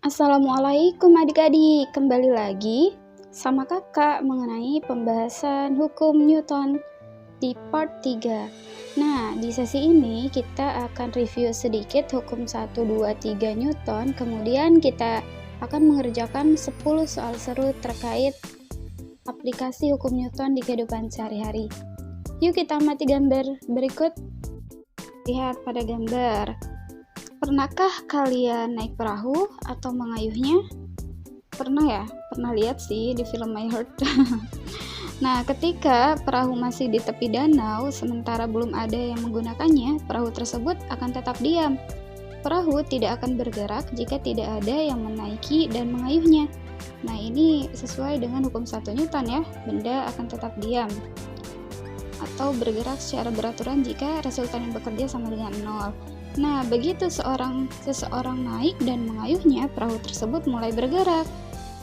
Assalamualaikum adik-adik, kembali lagi sama kakak mengenai pembahasan hukum Newton di part 3. Nah, di sesi ini kita akan review sedikit hukum 1, 2, 3 Newton, kemudian kita akan mengerjakan 10 soal seru terkait aplikasi hukum Newton di kehidupan sehari-hari. Yuk kita amati gambar berikut. Lihat pada gambar. Pernahkah kalian naik perahu atau mengayuhnya? Pernah ya? Pernah lihat sih di film My Heart. Nah, ketika perahu masih di tepi danau, sementara belum ada yang menggunakannya, perahu tersebut akan tetap diam. Perahu tidak akan bergerak jika tidak ada yang menaiki dan mengayuhnya. Nah, ini sesuai dengan hukum 1 Newton ya, benda akan tetap diam atau bergerak secara beraturan jika resultan yang bekerja sama dengan 0. Nah, begitu seseorang naik dan mengayuhnya, perahu tersebut mulai bergerak.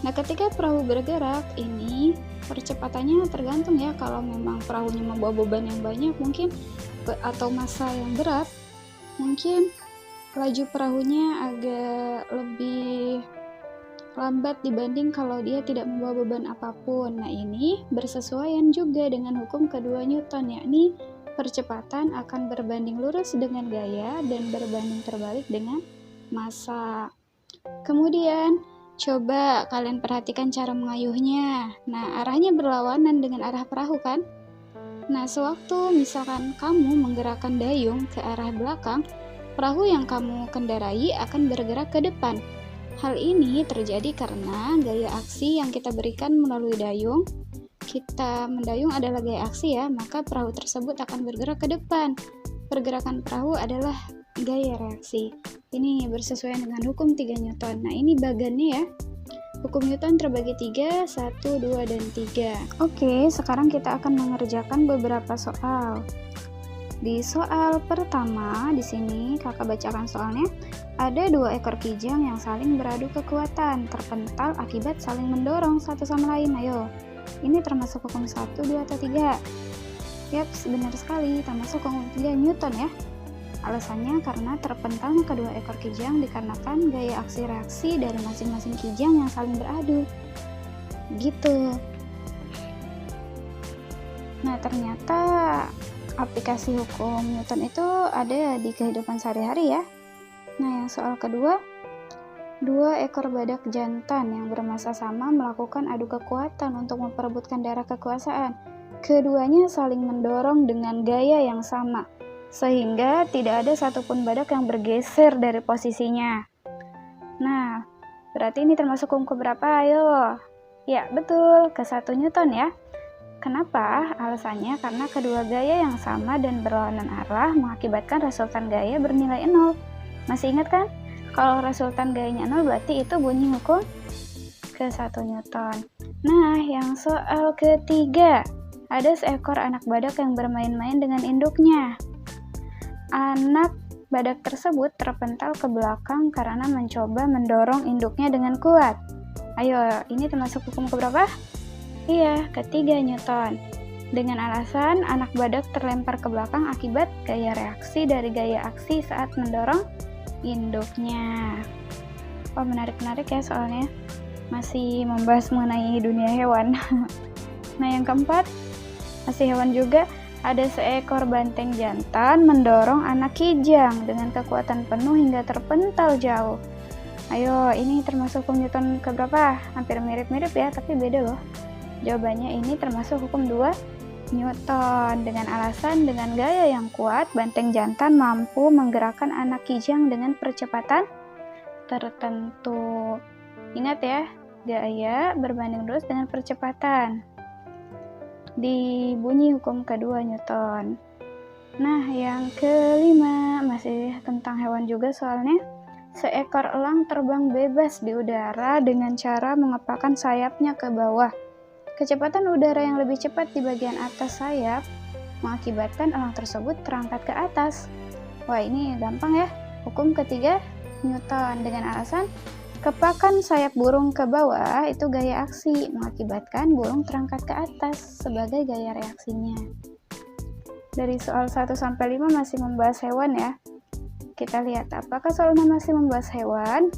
Nah, ketika perahu bergerak, ini percepatannya tergantung ya, kalau memang perahunya membawa beban yang banyak mungkin atau massa yang berat, mungkin laju perahunya agak lebih lambat dibanding kalau dia tidak membawa beban apapun. Nah, ini bersesuaian juga dengan hukum kedua Newton, yakni percepatan akan berbanding lurus dengan gaya dan berbanding terbalik dengan massa. Kemudian, coba kalian perhatikan cara mengayuhnya. Nah, arahnya berlawanan dengan arah perahu kan? Nah, sewaktu misalkan kamu menggerakkan dayung ke arah belakang, perahu yang kamu kendarai akan bergerak ke depan. Hal ini terjadi karena gaya aksi yang kita berikan melalui dayung. Kita mendayung adalah gaya aksi ya, maka perahu tersebut akan bergerak ke depan. Pergerakan perahu adalah gaya reaksi. Ini bersesuaian dengan hukum 3 Newton. Nah, ini bagannya ya. Hukum Newton terbagi 3, 1, 2, dan 3. Oke, sekarang kita akan mengerjakan beberapa soal. Di soal pertama, di sini kakak bacakan soalnya. Ada 2 ekor kijang yang saling beradu kekuatan, terpental akibat saling mendorong satu sama lain. Ayo. Ini termasuk hukum 1, 2, atau 3? Yap, benar sekali, termasuk hukum 3 Newton ya. Alasannya karena terpentalnya kedua ekor kijang dikarenakan gaya aksi reaksi dari masing-masing kijang yang saling beradu. Gitu. Nah, ternyata aplikasi hukum Newton itu ada di kehidupan sehari-hari ya. Nah, yang soal kedua, 2 ekor badak jantan yang bermasa sama melakukan adu kekuatan untuk memperebutkan daerah kekuasaan. Keduanya saling mendorong dengan gaya yang sama, sehingga tidak ada satupun badak yang bergeser dari posisinya. Nah, berarti ini termasuk hukum keberapa? Ayo. Ya, betul, ke-1 Newton ya. Kenapa? Alasannya karena kedua gaya yang sama dan berlawanan arah mengakibatkan resultan gaya bernilai 0. Masih ingat kan? Kalau resultan gayanya 0 berarti itu bunyi hukum ke-1 Newton. Nah, yang soal ketiga, ada seekor anak badak yang bermain-main dengan induknya. Anak badak tersebut terpental ke belakang karena mencoba mendorong induknya dengan kuat. Ayo, ini termasuk hukum keberapa? Iya, ke-3 Newton. Dengan alasan anak badak terlempar ke belakang akibat gaya reaksi dari gaya aksi saat mendorong induknya. Oh, menarik-menarik ya soalnya. Masih membahas mengenai dunia hewan. Nah, yang keempat, masih hewan juga. Ada seekor banteng jantan mendorong anak kijang dengan kekuatan penuh hingga terpental jauh. Ayo, ini termasuk hukum Newton keberapa? Hampir mirip-mirip ya, tapi beda loh. Jawabannya ini termasuk hukum 2 Newton. Dengan alasan dengan gaya yang kuat, banteng jantan mampu menggerakkan anak kijang dengan percepatan tertentu. Ingat ya, gaya berbanding lurus dengan percepatan. Dibunyi hukum kedua Newton. Nah, yang kelima masih tentang hewan juga soalnya. Seekor elang terbang bebas di udara dengan cara mengepakkan sayapnya ke bawah. Kecepatan udara yang lebih cepat di bagian atas sayap mengakibatkan elang tersebut terangkat ke atas. Wah, ini gampang ya. Hukum ketiga Newton dengan alasan kepakan sayap burung ke bawah itu gaya aksi mengakibatkan burung terangkat ke atas sebagai gaya reaksinya. Dari soal 1 sampai 5 masih membahas hewan ya. Kita lihat apakah soalnya masih membahas hewan.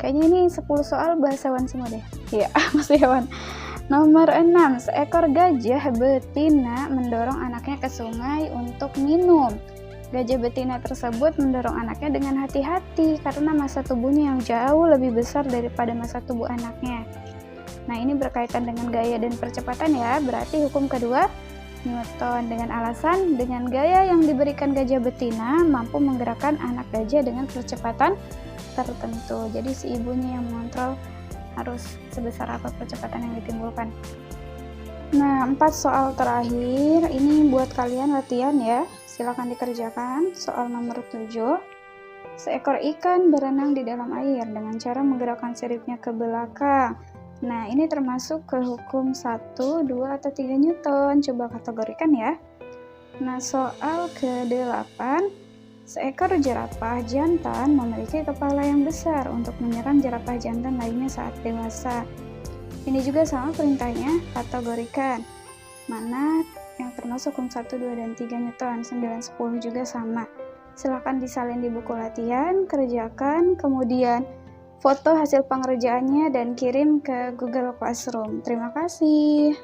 Kayaknya ini 10 soal bahasa hewan semua deh. Iya, masih hewan. Nomor 6, seekor gajah betina mendorong anaknya ke sungai untuk minum. Gajah betina tersebut mendorong anaknya dengan hati-hati karena massa tubuhnya yang jauh lebih besar daripada massa tubuh anaknya. Nah, ini berkaitan dengan gaya dan percepatan ya. Berarti hukum kedua, Newton dengan alasan dengan gaya yang diberikan gajah betina mampu menggerakkan anak gajah dengan percepatan tertentu. Jadi si ibunya yang mengontrol harus sebesar apa percepatan yang ditimbulkan. Nah, 4 soal terakhir ini buat kalian latihan ya. Silakan dikerjakan. Soal nomor 7. Seekor ikan berenang di dalam air dengan cara menggerakkan siripnya ke belakang. Nah, ini termasuk ke hukum 1, 2, atau 3 Newton. Coba kategorikan ya. Nah, soal ke-8. Seekor jerapah jantan memiliki kepala yang besar untuk menyerang jerapah jantan lainnya saat dewasa. Ini juga sama perintahnya, kategorikan. Mana yang termasuk hukum 1, 2, dan 3 Newton, 9, 10 juga sama. Silahkan disalin di buku latihan, kerjakan, kemudian foto hasil pengerjaannya dan kirim ke Google Classroom. Terima kasih.